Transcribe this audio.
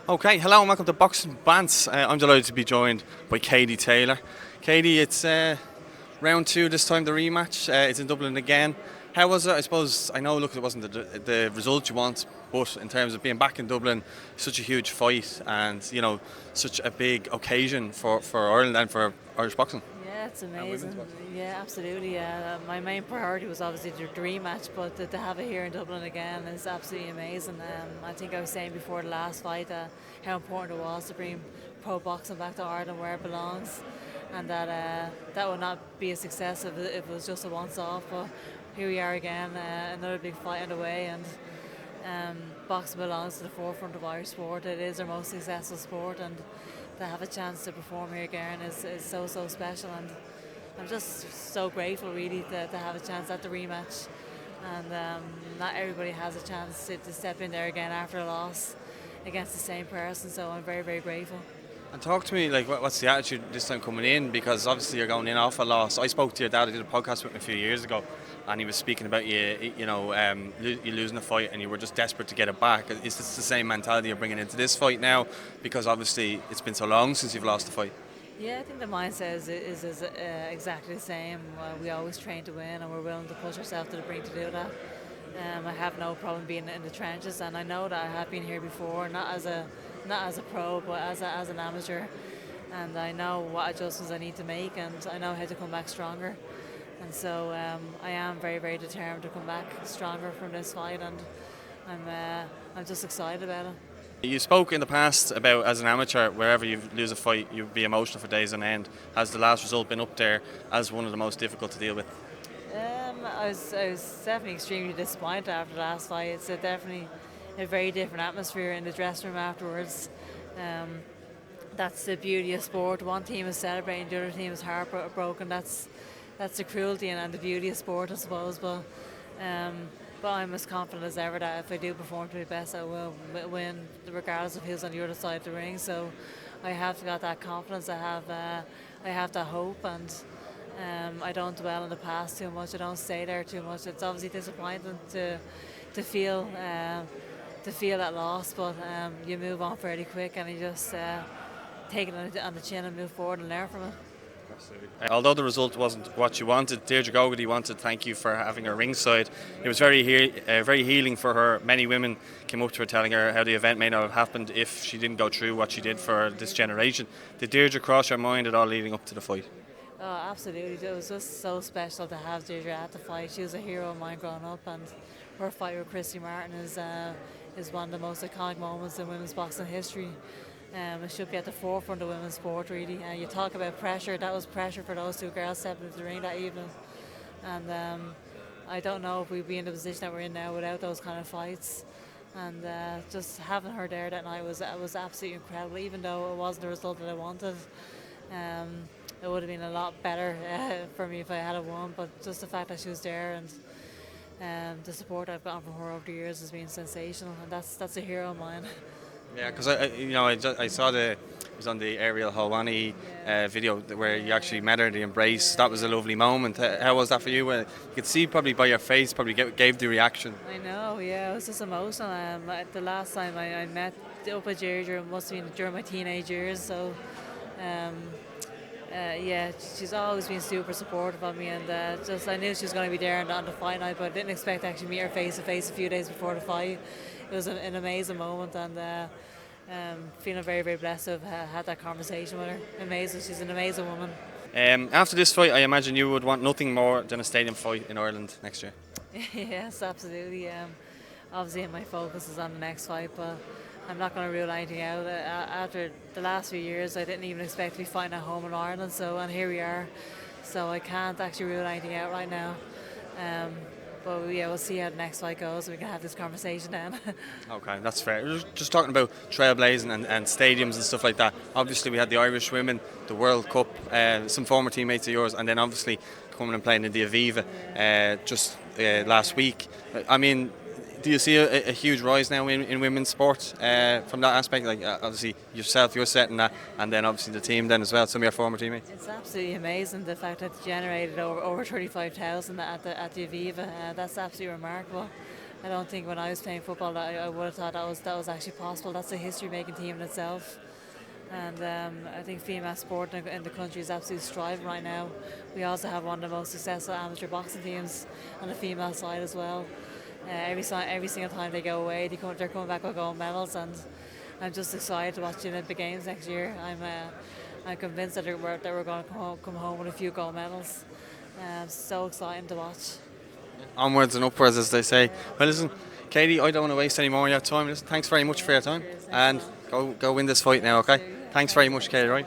Okay, hello and welcome to Boxing Bants. I'm delighted to be joined by Katie Taylor. Katie, it's round two this time, the rematch. It's in Dublin again. How was it? I suppose, I know, look, it wasn't the result you want, but in terms of being back in Dublin, such a huge fight and, such a big occasion for Ireland and for Irish boxing. Yeah, it's And women's amazing. boxing. Yeah, absolutely. Yeah, my main priority was obviously the dream match, but to have it here in Dublin again is absolutely amazing. I think I was saying before the last fight how important it was to bring pro boxing back to Ireland where it belongs, and that would not be a success if it was just a once-off. But here we are again, another big fight on the way, and boxing belongs to the forefront of Irish sport. It is our most successful sport, and to have a chance to perform here again is so special. And I'm just so grateful, really, to have a chance at the rematch. And not everybody has a chance to step in there again after a loss against the same person. So I'm very grateful. And talk to me, like, what's the attitude this time coming in? Because obviously you're going in off a loss. I spoke to your dad. I did a podcast with him a few years ago, and he was speaking about you losing a fight, and you were just desperate to get it back. Is this the same mentality you're bringing into this fight now? Because obviously it's been so long since you've lost a fight. Yeah, I think the mindset is exactly the same. We always train to win, and we're willing to push ourselves to the brink to do that. I have no problem being in the trenches, and I know that I have been here before, not as a pro, but as an amateur. And I know what adjustments I need to make, and I know how to come back stronger. And so I am very determined to come back stronger from this fight, and I'm just excited about it. You spoke in the past about, as an amateur, wherever you lose a fight, you'd be emotional for days on end. Has the last result been up there as one of the most difficult to deal with? I was definitely extremely disappointed after the last fight. It's definitely a very different atmosphere in the dressing room afterwards. Um, that's the beauty of sport. One team is celebrating, the other team is heartbroken. That's the cruelty and the beauty of sport, I suppose. But I'm as confident as ever that if I do perform to my best, I will win, regardless of who's on the other side of the ring. So I have got that confidence. I have that hope, and I don't dwell on the past too much. I don't stay there too much. It's obviously disappointing to feel that loss, but you move on fairly quick, and you just take it on the chin and move forward and learn from it. Although the result wasn't what you wanted, Deirdre Gogarty wanted to thank you for having her ringside. It was very healing for her. Many women came up to her telling her how the event may not have happened if she didn't go through what she did for this generation. Did Deirdre cross your mind at all leading up to the fight? Oh, absolutely. It was just so special to have Deirdre at the fight. She was a hero of mine growing up, and her fight with Christy Martin is one of the most iconic moments in women's boxing history. It should be at the forefront of women's sport, really. You talk about pressure. That was pressure for those two girls stepping into the ring that evening. And I don't know if we'd be in the position that we're in now without those kind of fights. And just having her there that night was absolutely incredible. Even though it wasn't the result that I wanted, it would have been a lot better for me if I had won. But just the fact that she was there, and the support I've gotten from her over the years has been sensational. And that's a hero of mine. Yeah, because I saw it was on the Ariel Helwani video where you actually met her, the embrace. That was a lovely moment. How was that for you? You could see probably by your face, probably gave the reaction. I know, yeah, it was just emotional. The last time I met up with Deirdre must have been during my teenage years, so yeah, she's always been super supportive of me, and just I knew she was going to be there on the fight night, but I didn't expect to actually meet her face to face a few days before the fight. It was an amazing moment, and feeling very blessed to have had that conversation with her. Amazing, she's an amazing woman. After this fight, I imagine you would want nothing more than a stadium fight in Ireland next year. Yes, absolutely. Obviously, my focus is on the next fight, but I'm not going to rule anything out. After the last few years, I didn't even expect to be fighting at home in Ireland, and here we are. So I can't actually rule anything out right now. But yeah, we'll see how the next fight goes, and we can have this conversation then. Okay, that's fair. We were just talking about trailblazing and stadiums and stuff like that. Obviously, we had the Irish Women, the World Cup, some former teammates of yours, and then obviously coming and playing in the Aviva just last week. I mean, do you see a huge rise now in women's sport from that aspect? Like obviously yourself, you're setting that, and then obviously the team then as well, some of your former teammates. It's absolutely amazing the fact that it's generated over 35,000 at the Aviva. That's absolutely remarkable. I don't think when I was playing football that I would have thought that was actually possible. That's a history-making team in itself. And I think female sport in the country is absolutely striving right now. We also have one of the most successful amateur boxing teams on the female side as well. Every single time they go away, they're coming back with gold medals, and I'm just excited to watch the Olympic Games next year. I'm convinced that we're going to come home with a few gold medals. So exciting to watch. Onwards and upwards, as they say. Well, listen, Katie, I don't want to waste any more of your time. Listen, thanks very much for your time, and go win this fight now, okay? Thanks very much, Katie, right?